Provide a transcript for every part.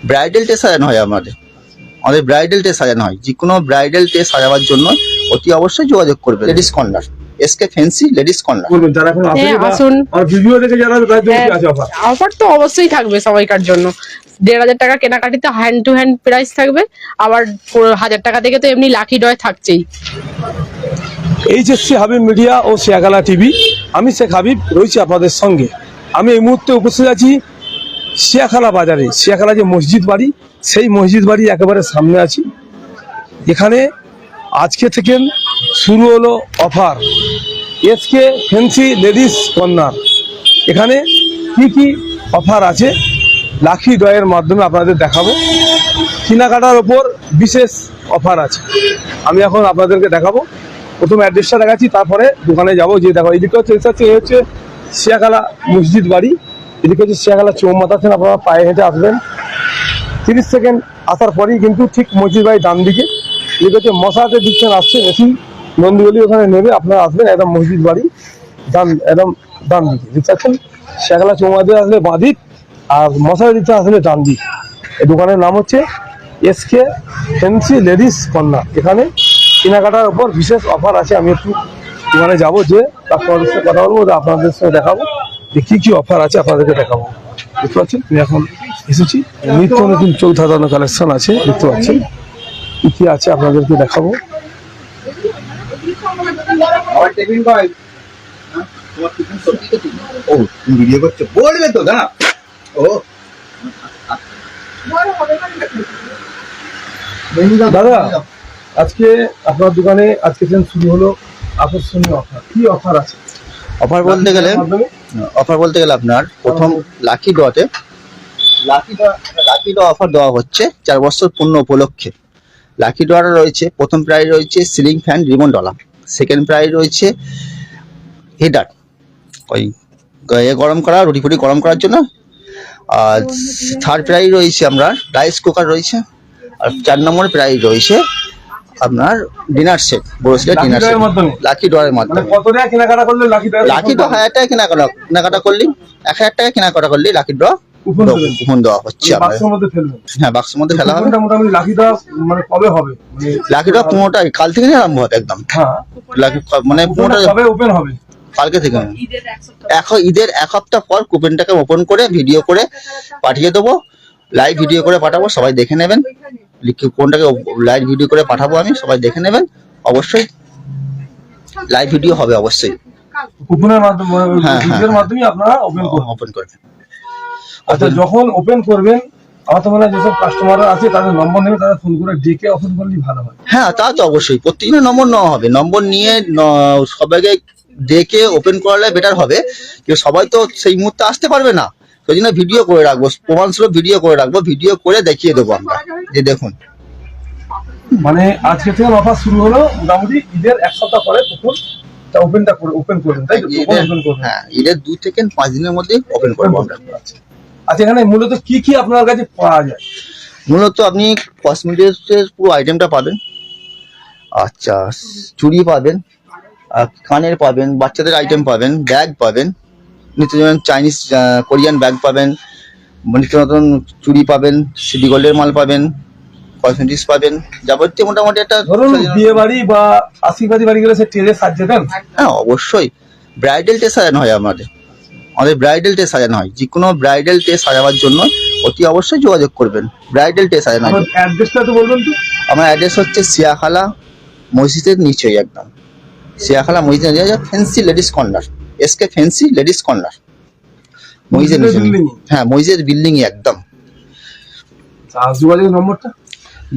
Bridal day সাজানো হয় আমাদের ব্রাইডাল ডে সাজানো হয়। যে কোনো ব্রাইডাল ডে সাজাবার জন্য অতি অবশ্যই যোগাযোগ করবে ladies corner, SK fancy ladies corner. যারা এখন আসুন, ভিডিও দেখে যারা অফার অফার তো অবশ্যই থাকবে সবাইকার জন্য। 1,500 টাকা কেনাকাটিতে হ্যান্ড টু হ্যান্ড প্রাইস থাকবে, আবার 1000 টাকা থেকে তো এমনি লাকি ড্রয় থাকছেই। এইচএসসি হাবিব মিডিয়া ও শিয়াখালা টিভি, আমি শেখ হাবিব রয়েছি আপনাদের সঙ্গে। আমি এই মুহূর্তে উপস্থিত আছি শিয়াখালা বাজারে। শিয়াখালা যে মসজিদ বাড়ি, সেই মসজিদ বাড়ি একেবারে সামনে আছি। এখানে আজকে থেকে শুরু হলো offer, SK fancy ladies corner. এখানে কি কি অফার আছে লাকি ড্রয়ের মাধ্যমে আপনাদের দেখাবো। কেনাকাটার ওপর বিশেষ অফার আছে, আমি এখন আপনাদেরকে দেখাবো। প্রথম অ্যাড্রেসটা দেখাচ্ছি, তারপরে দোকানে যাবো। যে দেখো এদিকে হচ্ছে শিয়াখালা মসজিদ বাড়ি, এদিকে হচ্ছে শিয়াখালা চৌমাথা। আছেন আপনারা পায়ে হেঁটে আসবেন, 30 সেকেন্ড আসার পরেই কিন্তু ঠিক মসজিদ বাড়ির ডান দিকে। এদিকে হচ্ছে মশাতে দিচ্ছেন আসছে এসি নন্দীগুলি, ওখানে নেবে আপনারা আসবেন একদম মসজিদ বাড়ি একদম ডান দিকে। দেখতে পাচ্ছেন শিয়াখালা চৌমাথা আসলে বাঁ দিক, আর মশাতে দিচ্ছে আসলে ডান দিক। এই দোকানের নাম হচ্ছে এসকে ফ্যান্সি লেডিস কর্নার। এখানে কেনাকাটার উপর বিশেষ অফার আছে। আমি একটু দোকানে যাবো, যে কাস্টমারদের সাথে কথা বলবো, আপনাদের সাথে দেখাবো যে কী কী অফার আছে আপনাদেরকে দেখাবো। দেখতে পাচ্ছেন আমি এখন এসেছি, নিত্য নতুন চৌথা ধরনের কালেকশন আছে। দেখতে পাচ্ছেন কী কী আছে আপনাদেরকে দেখাবো। ভিডিও করছো বলবে তো না? ও দাদা, আজকে আপনার দোকানে আজকে শুরু হলো আকর্ষণীয় অফার। কি অফার আছে? অফার বলতে গেলে আপনার প্রথম লাকি ড্রতে লাকি ড্র অফার দেওয়া হচ্ছে 4 বছর পূর্ণ উপলক্ষে। লাকি ড্রটা রয়েছে, প্রথম প্রাইজ রয়েছে সিলিং ফ্যান রিমন ডলা, সেকেন্ড প্রাইজ রয়েছে হিটার, ওই গরম করা রুটি ফুটি গরম করার জন্য, আর থার্ড প্রাইজ রয়েছে আমরা রাইস কুকার রয়েছে, আর 4 নম্বর প্রাইজ রয়েছে আপনার ডিনার সেট, বড় সেট ডিনার সেট লাকি ড্রয়ের মাধ্যমে। কত টাকা কেনাকাটা করলে লাকি ড্র? লাকি ড্র 1000 টাকা কেনাকাটা করলি, 1000 টাকা কেনাকাটা করলি লাকি ড্র কুপন দেওয়া হচ্ছে। বাক্সের মধ্যে ফেলবেন? হ্যাঁ, বাক্সের মধ্যে ফেলা হবে। মোটামুটি লাকি ড্র মানে কবে হবে? লাকি ড্র 15টায়, কাল থেকে আরম্ভ হবে একদম। হ্যাঁ, লাকি মানে 15টা কবে ওপেন হবে? কালকে থেকে। ঈদের 1 সপ্তাহ পর কুপনটাকে ওপেন করে ভিডিও করে পাঠিয়ে দেবো, লাইভ ভিডিও করে পাঠাবো, সবাই দেখে নেবেন। কুপনটাকে লাইভ ভিডিও করে পাঠাবো আমি, সবাই দেখে নেবেন। অবশ্যই লাইভ ভিডিও হবে অবশ্যই, কুপনের মাধ্যমে, ভিডিওর মাধ্যমে আপনারা ওপেন করবেন। আচ্ছা, যখন ওপেন করবেন আমার তো মনে হয় যেসব কাস্টমাররা আছে তাদের নম্বর নেবে, তাদের ফোন করে ডেকে ওপেন করলেই ভালো হয়। হ্যাঁ, তা তো অবশ্যই প্রত্যেকদিনের নম্বর নেওয়া হবে। নম্বর নিয়ে সবাইকে ডেকে ওপেন করালে বেটার হবে। কিন্তু সবাই তো সেই মুহূর্তে আসতে পারবে না, সেই জন্য ভিডিও করে রাখবো, প্রমাণস্বরূপ ভিডিও করে রাখবো, ভিডিও করে দেখিয়ে দেবো আমরা যে দেখুন। মানে আজকে থেকে অফার শুরু হলো, মোটামুটি ঈদের 1 সপ্তাহ পরে ওপেন করবেন, তাই তো? হ্যাঁ, ঈদের 2 থেকে 5 দিনের মধ্যে ওপেন করবো আমরা। আচ্ছা, এখানে মূলত কি কি আপনার কাছে পাওয়া যায়? মূলত আপনি কসমেটিক্সের পুরো আইটেমটা পাবেন। আচ্ছা, চুড়ি পাবেন, কানের পাবেন, বাচ্চাদের আইটেম পাবেন, ব্যাগ পাবেন, নিত্য যেমন চাইনিজ কোরিয়ান ব্যাগ পাবেন, নিত্য নতুন চুড়ি পাবেন, সিটি গোল্ডের মাল পাবেন, কসমেটিক্স পাবেন, যাবতীয় মোটামুটি একটা। ধরুন বিয়ে বাড়ি বা আশীর্বাদী বাড়ি গেলে সে টেলে সাজিয়ে দেন? হ্যাঁ, অবশ্যই ব্রাইডাল ডে সাজানো হয় আমাদের ব্রাইডাল ডে সাজানো হয়। যে কোনো ব্রাইডাল ডে সাজাবার জন্য অতি অবশ্যই যোগাযোগ করবেন। ব্রাইডাল ডে সাজানো হয়। অ্যাড্রেসটা তো বলবেন তো? আমার অ্যাড্রেস হচ্ছে শিয়াখালা মসজিদের নিচেই, একদম শিয়াখালা মসজিদের নিচে fancy ladies corner, SK fancy ladies corner মসজিদের নিচে। হ্যাঁ, মসজিদের বিল্ডিং একদম। যোগাযোগ নম্বরটা?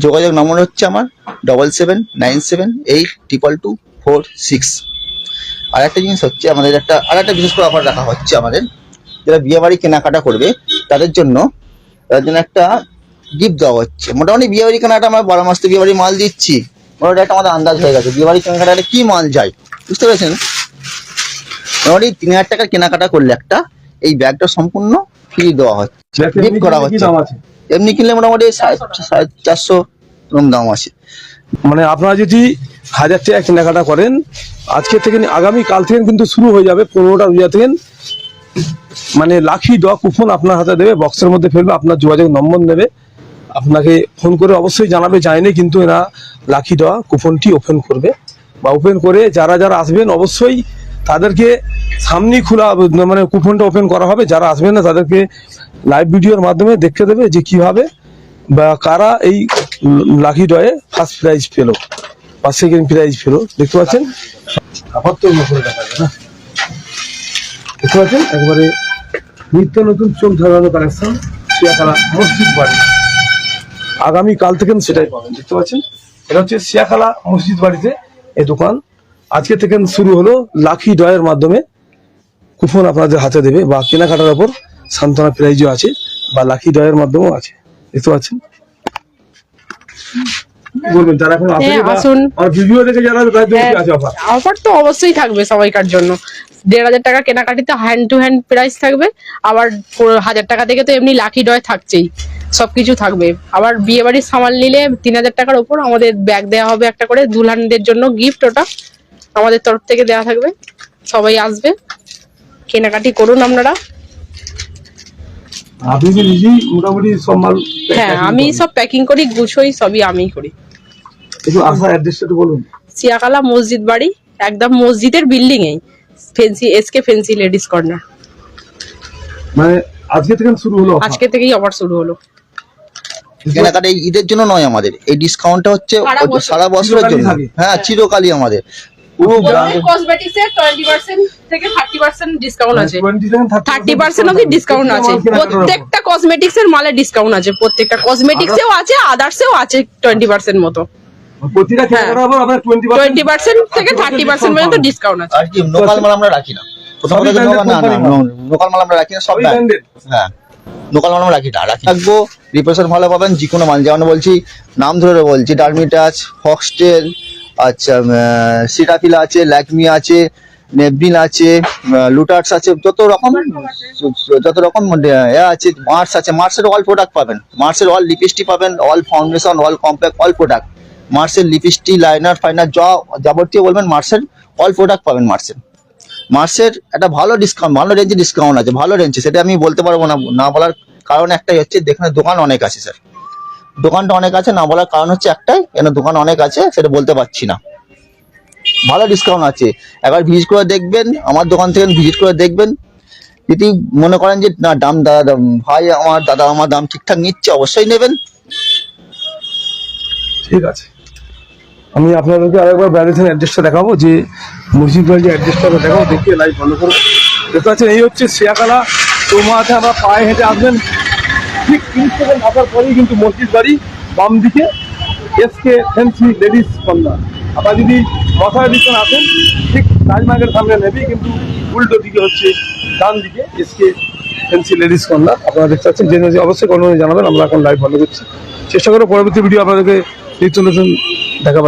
যোগাযোগ নম্বর হচ্ছে আমার 7797822246। আর একটা জিনিস হচ্ছে আমাদের আরেকটা বিশেষ করে অফার রাখা হচ্ছে আমাদের, যারা বিয়ে বাড়ি কেনাকাটা করবে তাদের জন্য একটা গিফট দেওয়া হচ্ছে। মোটামুটি বিয়ে বাড়ি কেনাকাটা আমরা 12 মাস তো বিয়ে বাড়ি মাল দিচ্ছি, মোটামুটি একটা আমাদের আন্দাজ হয়ে গেছে বিয়ে বাড়ি কেনাকাটাটা কি মাল যায়, বুঝতে পেরেছেন? মোটামুটি 3000 টাকার কেনাকাটা করলে একটা এই ব্যাগটা সম্পূর্ণ ফ্রি দেওয়া হচ্ছে, গিফট করা হচ্ছে। এমনি কিনলে মোটামুটি 450 এরকম দাম আছে। মানে আপনারা যদি 1000 টাকা কেনাকাটা করেন আজকে থেকে, আগামী কাল থেকে কিন্তু শুরু হয়ে যাবে 15টা রোজা থেকে মানে লাকি ড্র কুপন আপনার হাতে দেবে, বক্সের মধ্যে ফেলবে, আপনার যোগাযোগ নম্বর নেবে, আপনাকে ফোন করে অবশ্যই জানাবে যায়নি, কিন্তু এরা লাকি ড্র কুপনটি ওপেন করবে বা ওপেন করে যারা যারা আসবেন অবশ্যই তাদেরকে সামনেই খোলা মানে কুপনটা ওপেন করা হবে। যারা আসবেন না তাদেরকে লাইভ ভিডিওর মাধ্যমে দেখতে দেবে যে কিভাবে বা কারা এই লাকি ড্রয়ে ফার্স্ট প্রাইজ পেলো বা সেকেন্ড প্রাইজ পেলো। দেখতে পাচ্ছেন দেখতে পাচ্ছেন একবারে নিত্য নতুন চোখ ধারানো কালেকশন শিয়াখালা মসজিদ বাড়ি। আগামী কাল থেকে সেটাই পাবেন। দেখতে পাচ্ছেন এটা হচ্ছে শিয়াখালা মসজিদ বাড়িতে এই দোকান। আজকে থেকে শুরু হলো লাকি ড্রয়ের মাধ্যমে কুপন আপনাদের হাতে দেবে বা কেনাকাটার উপর সান্ত্বনা প্রাইজও আছে বা লাকি ড্রয়ের মাধ্যমেও আছে। দেখতে পাচ্ছেন কি বলবেন যারা এখন আসেনি হ্যাঁ, বা আসুন। আর ভিডিও দেখে যারা তাদের জন্য কি আছে অফার? অফার তো অবশ্যই থাকবে সবাইকার জন্য। 1,500 টাকা কেনাকাটিতে হ্যান্ড টু হ্যান্ড প্রাইস থাকবে, আবার 1,000 টাকা থেকে তো এমনি লাকি ড্রয় থাকছেই, সবকিছু থাকবে। আবার বিয়ে বাড়ির সামাল নিলে 3,000 টাকার উপর আমাদের ব্যাগ দেওয়া হবে একটা করে, দুলহানদের জন্য গিফট, ওটা আমাদের তরফ থেকে দেওয়া থাকবে। সবাই আসবে, কেনাকাটি করুন আপনারা। আপনি কি নিজেই মোটামুটি সব মাল হ্যাঁ, আমি সব প্যাকিং করি, গুছোই, সবই আমিই করি। একটু আসার অ্যাড্রেসটা একটু বলুন। শিয়াখালা মসজিদ বাড়ি, একদম মসজিদের বিল্ডিং এই fancy SK fancy ladies corner. মানে আজকে থেকে শুরু হলো offer? আজকে থেকেই অফার শুরু হলো। কেনাকাটা এই ঈদের জন্য নয়, আমাদের এই ডিসকাউন্টটা হচ্ছে সারা বছর। সারা বছরের চিরকালই জন্য। থাকে। হ্যাঁ, চিরকালই আমাদের পুরো brand- কসমেটিক্সে 20% থেকে 30% ডিসকাউন্ট আছে। 30% 30% অবধি ডিসকাউন্ট আছে, প্রত্যেকটা কসমেটিক্সের মালে ডিসকাউন্ট আছে, প্রত্যেকটা কসমেটিক্সেও আছে, আদার্সেও আছে 20% মতো। প্রতিটা কেনাকাটার উপর আপনার 20% থেকে 30% পর্যন্ত ডিসকাউন্ট আছে। আর কি লোকাল মাল আমরা রাখি না, প্রথমত সবই branded না company মাল। লোকাল মাল আমরা রাখি না, সব সবই brand। branded। হ্যাঁ, লোকাল মাল আমরা রাখবো। রিপ্রেশন ভালো পাবেন যে কোনো মাল, যেমন বলছি নাম ধরে বলছি, ডার্মিটাচ, ফক্সটেল, আচ্ছা সিটাফিলা আছে, ল্যাকমি আছে, নেভরিন আছে, লুটার্স আছে, যত রকম আছে, মার্স আছে। মার্সের অল প্রোডাক্ট পাবেন, মার্সের অল লিপস্টিক পাবেন, all foundation, all compact, all product. মার্সের লিপস্টিক, লাইনার, ফাইনার, যাবতীয় বলবেন মার্সের অল প্রোডাক্ট পাবেন। মার্সের একটা ভালো ডিসকাউন্ট, ভালো রেঞ্জে ডিসকাউন্ট আছে, ভালো রেঞ্জে, সেটা আমি বলতে পারবো না। না বলার কারণ একটাই হচ্ছে, এখানে দোকান অনেক আছে স্যার, দোকানটা অনেক আছে, না বলার কারণ হচ্ছে একটাই, এখানে দোকান অনেক আছে, সেটা বলতে পারছি না। ভালো ডিসকাউন্ট আছে, একবার ভিজিট করে দেখবেন, আমার দোকান থেকে ভিজিট করে দেখবেন। যদি মনে করেন যে না ভাই আমার দাম ঠিকঠাক নিচ্ছে, অবশ্যই নেবেন। ঠিক আছে, আমি আপনাদেরকে আরেকবার ব্যারেজের অ্যাড্রেসটা দেখাবো, যে মসজিদ বাড়ির যে অ্যাড্রেসটা দেখাবো, দেখে লাইভ ফলো করবো। দেখতে পাচ্ছেন এই হচ্ছে শিয়াখালা চৌমাথা। আমরা পায়ে হেঁটে আসবেন, ঠিক 30 সেকেন্ড আসার পরেই কিন্তু মসজিদ বাড়ি, বাম দিকে এসকে ফ্যান্সি লেডিস কর্নার। আবার যদি মশার দিকে আসেন, ঠিক রাজমার্গের সামনে নেবি, কিন্তু উল্টো দিকে হচ্ছে ডান দিকে এসকে ফ্যান্সি লেডিস কর্নার। আপনারা দেখতে পাচ্ছেন, জেনে অবশ্যই কোনো জানাবেন। আমরা এখন লাইভ ফলো করছি, চেষ্টা করবো পরবর্তী ভিডিও আপনাদেরকে নিত্য নতুন দেখাবার।